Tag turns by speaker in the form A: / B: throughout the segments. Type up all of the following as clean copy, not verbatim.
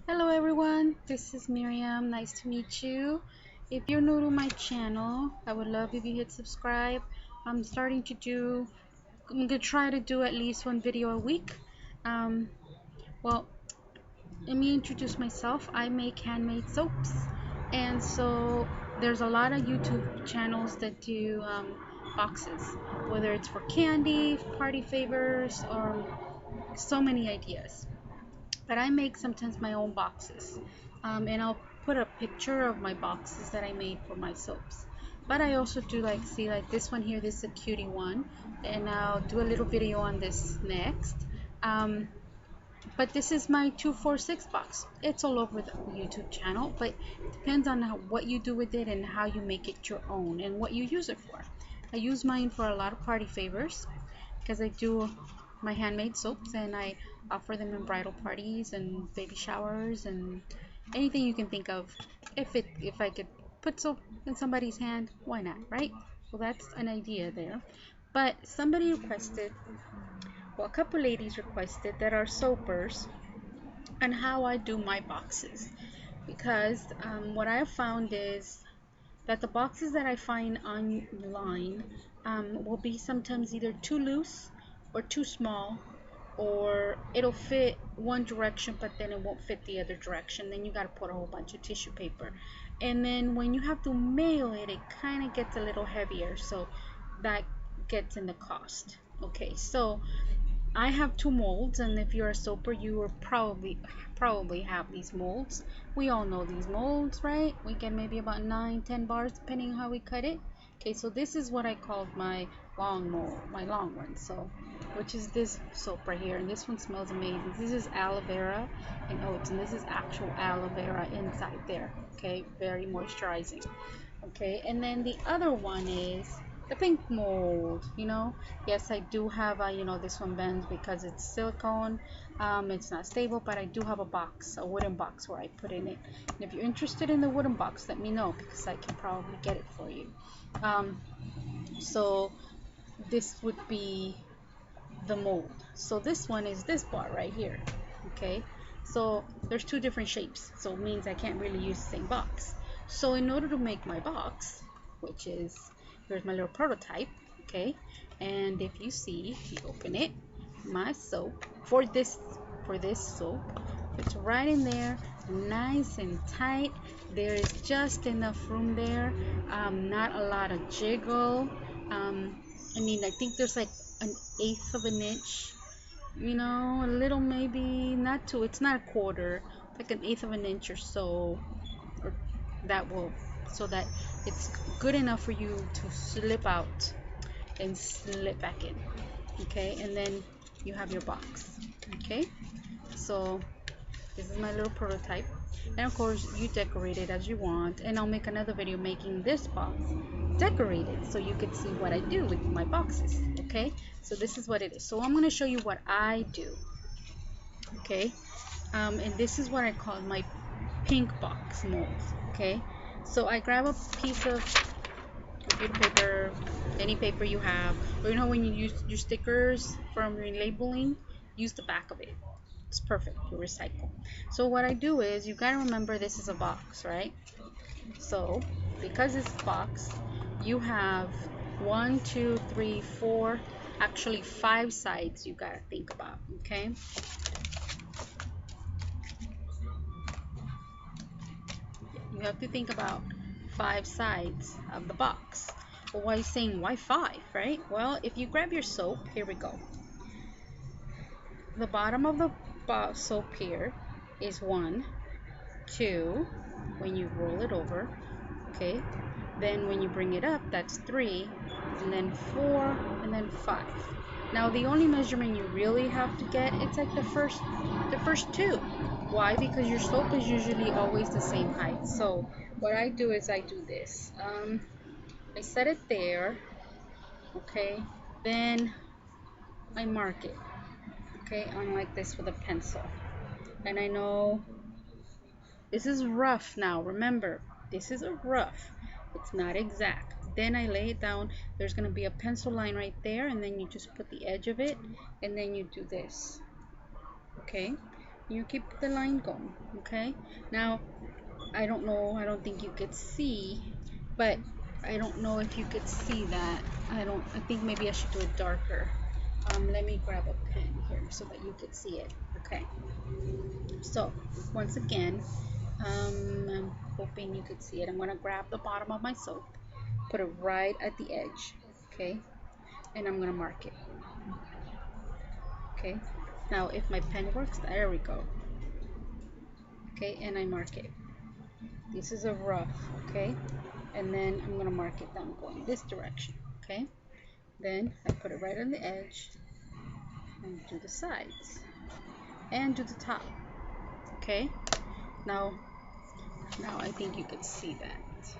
A: Hello everyone, this is Miriam. Nice to meet you. If you're new to my channel, I would love if you hit subscribe. I'm starting to do, I'm gonna try to do at least one video a week. Um, well, let me introduce myself. I make handmade soaps, and so there's a lot of YouTube channels that do boxes, whether it's for candy, party favors, or so many ideas. But I make sometimes my own boxes, and I'll put a picture of my boxes that I made for my soaps. But I also do like, see, like this one here, this is a cutie one, and I'll do a little video on this next. um, but this is my 246 box. It's all over the YouTube channel, but it depends on what you do with it and how you make it your own and what you use it for. I use mine for a lot of party favors because I do my handmade soaps and I offer them in bridal parties and baby showers and anything you can think of. If I could put soap in somebody's hand, why not, right? Well, that's an idea there. But somebody requested, well, a couple ladies requested that are soapers on how I do my boxes, because what I have found is that the boxes that I find online will be sometimes either too loose or too small, or it'll fit one direction but then it won't fit the other direction. Then you got to put a whole bunch of tissue paper, and then when you have to mail it, it kind of gets a little heavier, so that gets in the cost. Okay, so I have two molds, and if you're a soaper, you will probably have these molds. We all know these molds, right? We get maybe about 9-10 bars depending on how we cut it. Okay, so this is what I called my long mold, my long one. So, which is this soap right here, and this one smells amazing. This is aloe vera and oats, and this is actual aloe vera inside there. Okay, very moisturizing. Okay, and then the other one is the pink mold. Yes, I do have a, this one bends because it's silicone. It's not stable, but I do have a box, a wooden box where I put in it. And if you're interested in the wooden box, let me know because I can probably get it for you. So this would be the mold. So this one is this bar right here. Okay, so there's two different shapes, so it means I can't really use the same box. So in order to make my box, which is, here's my little prototype. Okay, and if you see, if you open it, my soap for this soap, it's right in there, nice and tight. There is just enough room there, not a lot of jiggle. I mean, I think there's like an eighth of an inch, a little, maybe not two, it's not a quarter, like an eighth of an inch or so, or that will, so that it's good enough for you to slip out and slip back in. Okay, and then you have your box. Okay, so this is my little prototype, and of course you decorate it as you want, and I'll make another video making this box decorated so you can see what I do with my boxes. Okay, so this is what it is. So I'm going to show you what I do. Okay, and this is what I call my pink box mold. Okay, so I grab a piece of computer paper, any paper you have, or when you use your stickers from your labeling, use the back of it. It's perfect to recycle. So what I do is, you gotta remember this is a box, right? So because it's a box, you have one, two, three, four, actually 5 sides you gotta think about. Okay, you have to think about 5 sides of the box. Well, why are you saying why 5, right? Well, if you grab your soap, here we go. The bottom of the soap here is 1, 2, when you roll it over. Okay, then when you bring it up, that's 3, and then 4, and then 5. Now the only measurement you really have to get, it's like the first 2. Why? Because your soap is usually always the same height. So what I do is I do this. I set it there. Okay, then I mark it. Okay, unlike this with a pencil. And I know this is rough now. Remember, this is a rough. It's not exact. Then I lay it down. There's going to be a pencil line right there, and then you just put the edge of it, and then you do this. Okay? You keep the line going. Okay, now I don't know, I don't think you could see, but I don't know if you could see that. I think maybe I should do it darker. Let me grab a pen here so that you could see it. Okay, so once again, I'm hoping you could see it. I'm gonna grab the bottom of my soap, put it right at the edge, okay, and I'm gonna mark it. Okay, now if my pen works, there we go. Okay, and I mark it. This is a rough, okay, and then I'm gonna mark it down going this direction. Okay, then I put it right on the edge and do the sides and do the top. Okay, now I think you could see that.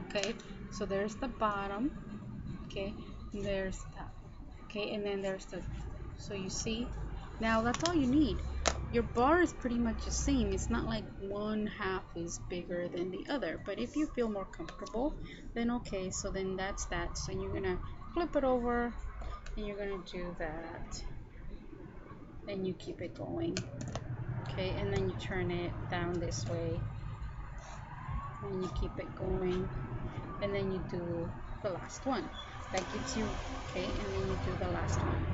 A: Okay, so there's the bottom. Okay, and there's the top. Okay, and then there's the, so you see, now that's all you need. Your bar is pretty much the same. It's not like one half is bigger than the other, but if you feel more comfortable, then okay, so then that's that. So you're gonna flip it over and you're gonna do that, and you keep it going. Okay, and then you turn it down this way and you keep it going, and then you do the last one. That gives you, okay, and then you do the last one.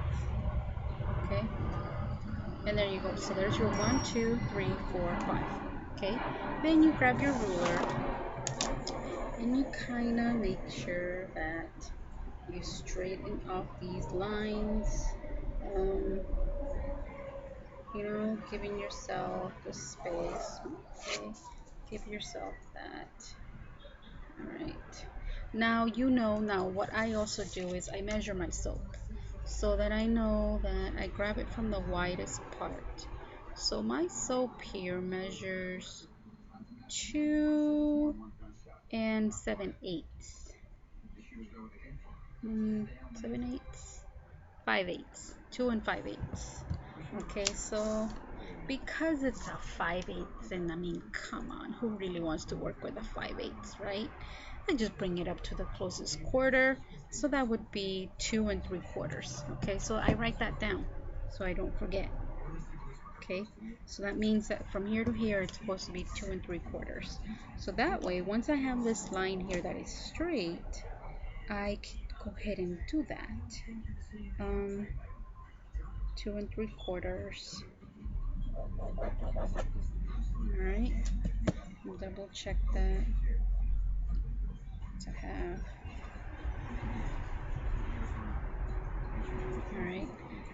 A: Okay, and there you go. So there's your 1, 2, 3, 4, 5. Okay, then you grab your ruler and you kind of make sure that you straighten off these lines, you know, giving yourself the space. Okay, give yourself that. All right, now you know. Now what I also do is I measure my soap so that I know that I grab it from the widest part. So my soap here measures 2 7/8. 7/8, 5/8, 2 5/8. Okay, so because it's a 5/8, and I mean, come on, who really wants to work with a 5/8, right? I just bring it up to the closest quarter, so that would be 2 3/4. Okay, so I write that down so I don't forget. Okay, so that means that from here to here it's supposed to be 2 3/4. So that way, once I have this line here that is straight, I can go ahead and do that. 2 3/4. All right, double check that to have. All right,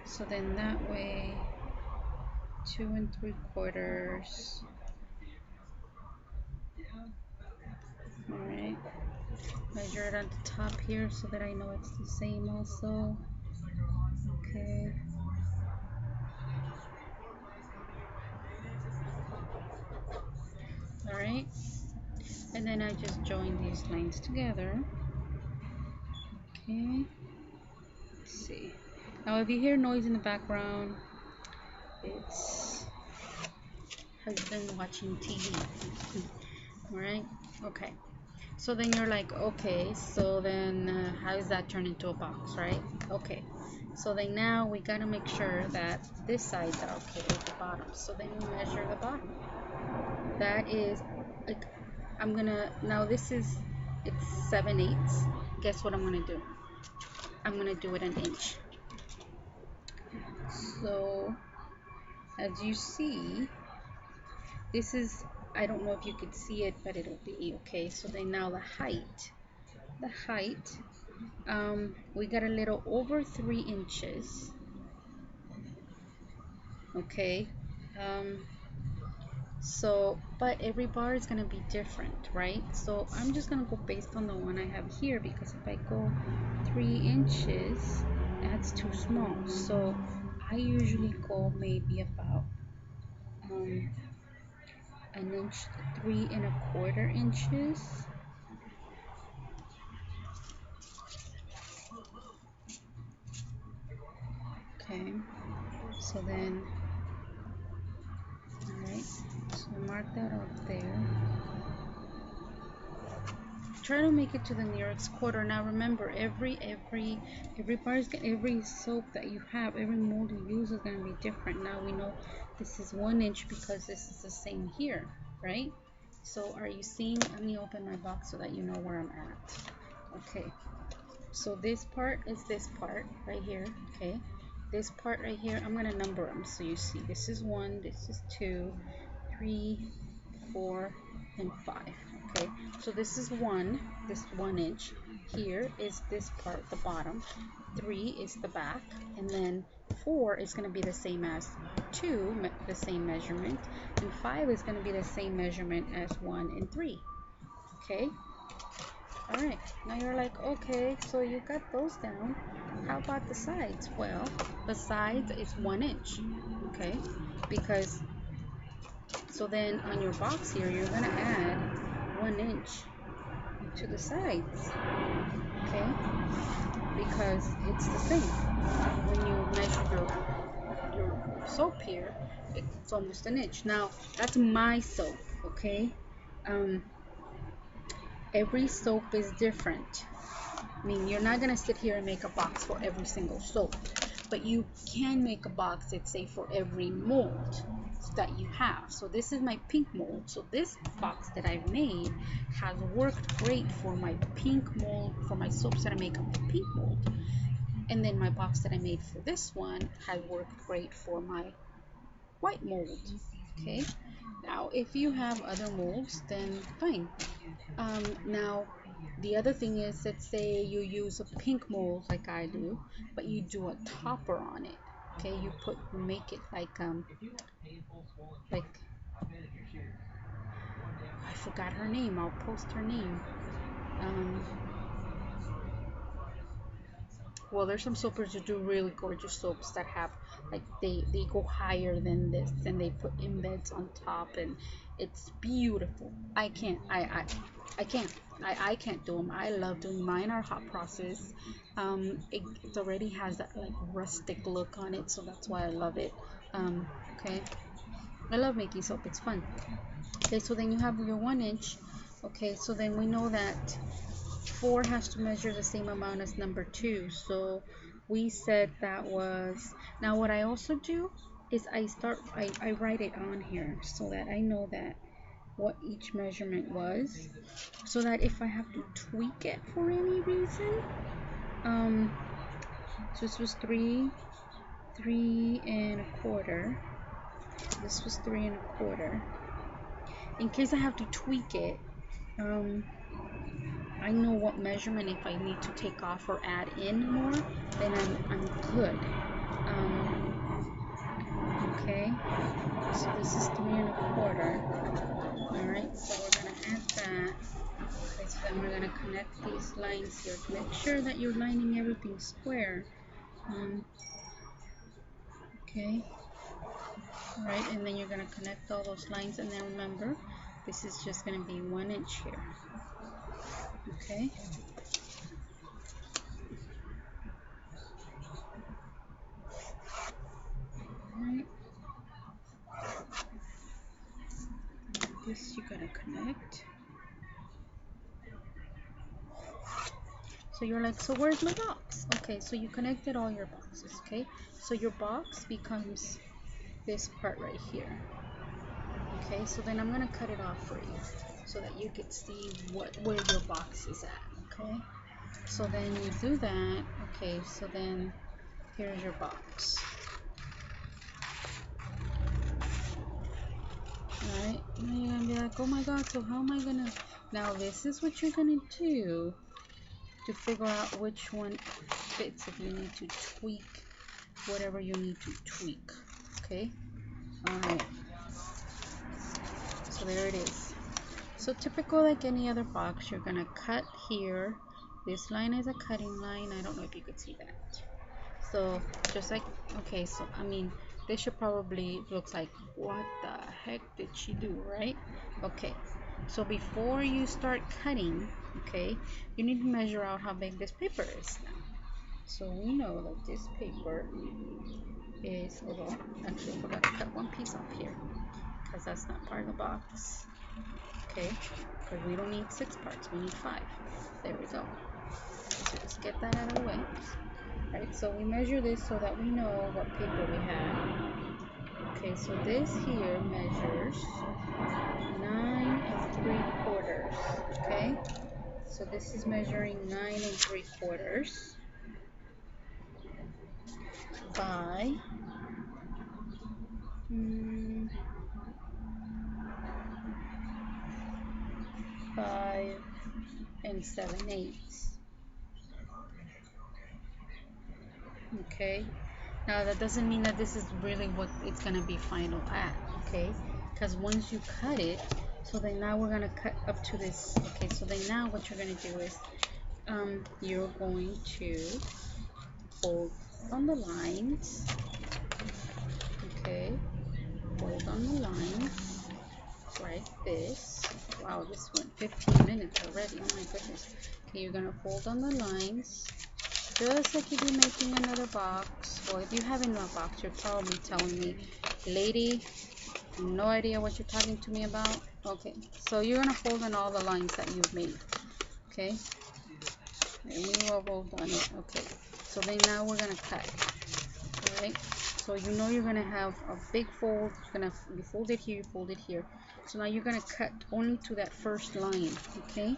A: so then that way 2 3/4. All right, measure it on the top here so that I know it's the same also. Okay, all right, and then I just join these lines together. Okay, let's see. Now if you hear noise in the background, it's husband watching TV. All right, okay. So then you're like, okay, so then how does that turn into a box, right? Okay, so then now we gotta make sure that this side's are okay with the bottom. So then you measure the bottom. That is, like, I'm gonna, now this is, it's 7/8. Guess what I'm gonna do? I'm gonna do it an inch. So as you see, this is, I don't know if you could see it, but it'll be okay. So then now the height, we got a little over 3 inches. Okay, so but every bar is going to be different, right? So I'm just going to go based on the one I have here, because if I go 3 inches, that's too small. So I usually go maybe about an inch, 3 1/4 inches. Okay, so then, all right, so mark that up there. Try to make it to the nearest quarter. Now remember, every bar is, every soap that you have, every mold you use is going to be different. Now we know This is 1 inch because this is the same here, right? So are you seeing? Let me open my box so that you know where I'm at. Okay, so this part is this part right here, okay? This part right here, I'm gonna number them so you see. This is 1, this is 2, 3, 4, and 5. Okay, so this is 1, this 1 inch. Here is this part, the bottom. 3 is the back, and then 4 is going to be the same as 2, the same measurement, and 5 is going to be the same measurement as 1 and 3. Okay, all right, now you're like, okay, so you got those down. How about the sides? Well, the sides is 1 inch, okay, because so then on your box here, you're gonna add 1 inch to the sides, okay? Because it's the same. When you measure your soap here, it's almost an inch. Now, that's my soap, okay? Every soap is different. I mean, you're not gonna sit here and make a box for every single soap, but you can make a box, let's say, for every mold that you have. So this is my pink mold. So this box that I've made has worked great for my pink mold, for my soaps that I make on the pink mold. And then my box that I made for this one has worked great for my white mold. Okay. Now, if you have other molds, then fine. Now, the other thing is, let's say you use a pink mold like I do, but you do a topper on it. Okay, you make it like I forgot her name. I'll post her name. Um, well, there's some soapers that do really gorgeous soaps that have like they go higher than this, and they put embeds on top, and it's beautiful. I can't. I can't. I can't do them. I love doing mine are hot process. It already has that like rustic look on it, so that's why I love it. Okay, I love making soap. It's fun. Okay, so then you have your 1 inch. Okay, so then we know that 4 has to measure the same amount as number 2. So we said that was, now what I also do is I write it on here so that I know that what each measurement was, so that if I have to tweak it for any reason, so this was 3.25. This was 3.25. In case I have to tweak it, I know what measurement, if I need to take off or add in more, then I'm good. Okay, so this is 3.25. Alright, so we're going to add that. Okay, so then we're going to connect these lines here to make sure that you're lining everything square. Okay, alright, and then you're going to connect all those lines, and then remember, this is just going to be 1 inch here. Okay. Alright. This you gotta connect. So you're like, so where's my box? Okay, so you connected all your boxes, okay? So your box becomes this part right here. Okay, so then I'm gonna cut it off for you so that you can see where your box is at, okay? So then you do that, okay, so then here's your box. Alright, now you're gonna be like, oh my god, so how am I gonna, now this is what you're gonna do to figure out which one fits, if you need to tweak whatever you need to tweak. Okay, alright, so there it is. So typical, like any other box, you're gonna cut here. This line is a cutting line. I don't know if you could see that. So just like, okay, so I mean, this should probably looks like, what the heck did she do, right? Okay, so before you start cutting, okay, you need to measure out how big this paper is now. So we know that this paper is, although actually I forgot to cut one piece off here because that's not part of the box. Okay, because we don't need 6 parts, we need 5. There we go. So just get that out of the way. Right, so we measure this so that we know what paper we have. Okay, so this here measures 9 3/4. Okay, so this is measuring 9 3/4 by 5 7/8. Okay, now that doesn't mean that this is really what it's gonna be final at. Okay, because once you cut it, so then now we're gonna cut up to this. Okay, so then now what you're gonna do is you're going to fold on the lines. Okay, fold on the lines like this. Wow, this went 15 minutes already. Oh my goodness. Okay, you're gonna fold on the lines just like if you're making another box. Well, if you have another box, you're probably telling me, lady, no idea what you're talking to me about. Okay, so you're gonna fold on all the lines that you've made. Okay, and we will fold on it. Okay, so then now we're gonna cut. All right, so you know you're gonna have a big fold. You fold it here, you fold it here. So now you're gonna cut only to that first line. Okay,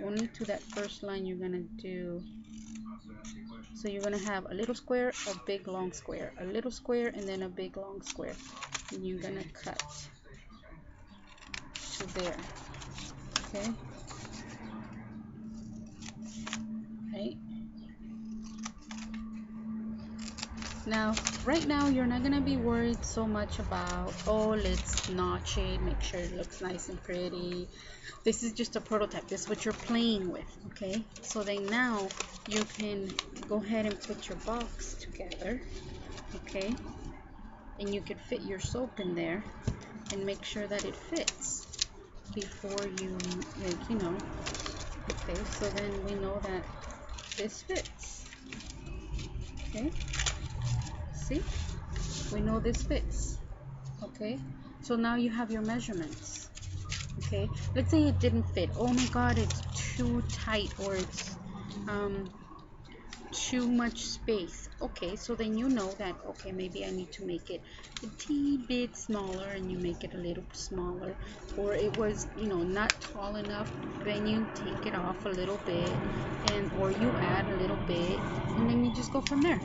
A: only to that first line you're gonna do. So you're gonna have a little square, a big long square, a little square, and then a big long square, and you're gonna cut to there. Okay, right. Now, right now, you're not gonna be worried so much about, oh, let's notch it, make sure it looks nice and pretty. This is just a prototype. This is what you're playing with. Okay, so then now you can go ahead and put your box together. Okay, and you can fit your soap in there and make sure that it fits before you make, okay, so then we know that this fits. Okay, see, we know this fits. Okay, so now you have your measurements. Okay, let's say it didn't fit. Oh my god, it's too tight, or it's too much space. Okay, so then you know that, okay, maybe I need to make it a teeny bit smaller, and you make it a little smaller. Or it was, not tall enough, then you take it off a little bit, and or you add a little bit, and then you just go from there.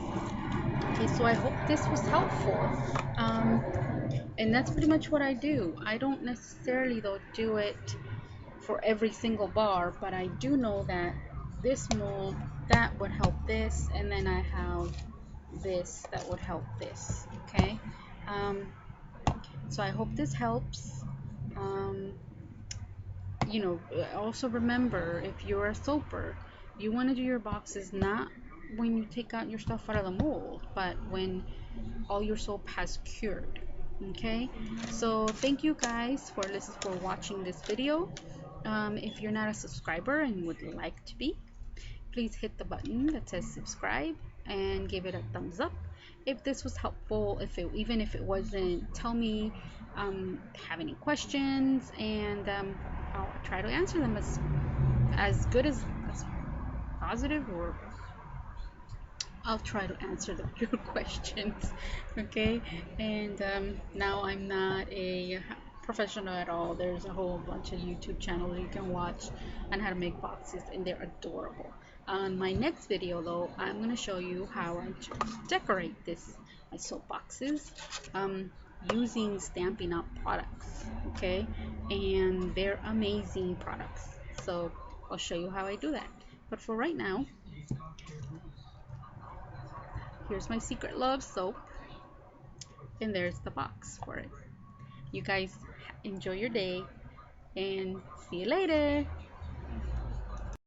A: Okay, so I hope this was helpful. And that's pretty much what I do. I don't necessarily though do it for every single bar, but I do know that this mold, that would help this, and then I have this that would help this. Okay, so I hope this helps. um, also remember, if you're a soaper, you want to do your boxes not when you take out your stuff out of the mold, but when all your soap has cured. Okay, so thank you guys for watching this video. If you're not a subscriber and would like to be, please hit the button that says subscribe and give it a thumbs up. If this was helpful, even if it wasn't, tell me. Have any questions, and I'll try to answer them as good as positive, or I'll try to answer your questions. Okay, and now I'm not a professional at all. There's a whole bunch of YouTube channels you can watch on how to make boxes, and they're adorable. On my next video though, I'm going to show you how I decorate my soap boxes using Stampin' Up products. Okay, and they're amazing products, so I'll show you how I do that. But for right now, here's my Secret Love soap, and there's the box for it. You guys enjoy your day, and see you later.